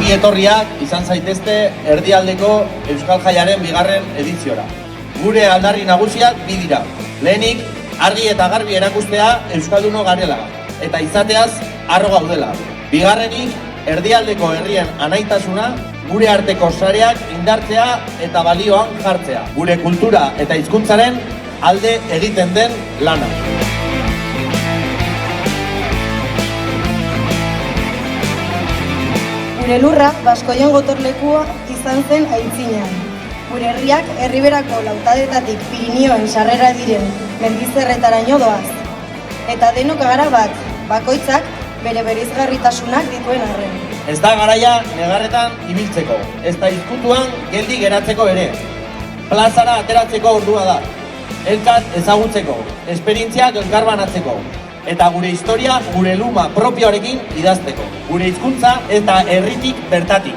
Ongi etorriak izan zaitezte Erdialdeko Euskal Jaiaren bigarren ediziora. Gure aldarri nagusiak bi dira. Lehenik, argi eta garbi erakustea Euskalduno garela, eta izateaz harro gaudela. Bigarrenik, Erdialdeko herrien anaitasuna, gure arteko sareak indartzea eta balioan jartzea. Gure kultura eta hizkuntzaren alde egiten den lana. Gure lurra Baskoion gotorlekua izan zen aitzinean. Gure herriak herriberako lautadetatik Pirinioen sarrera diren mendizerretaraino doaz. Eta denok gara bat, bakoitzak bere bereizgarritasunak dituen arren. Ez da garaia negarretan ibiltzeko, ez da izkutuan geldi geratzeko ere. Plazara ateratzeko ordua da. Elkar ezagutzeko, esperientziak elkarbanatzeko. Eta gure historia, gure luma propioarekin idazteko. Gure hizkuntza eta herritik bertatik.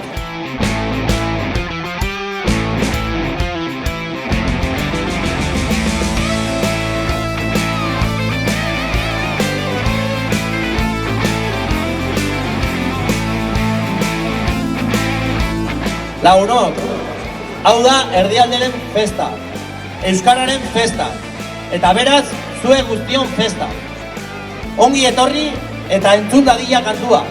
Lagunok, hau da Erdialderen festa, Euskararen festa, eta beraz, zuek guztion festa. Ongi etorri eta entzun dadila kantua.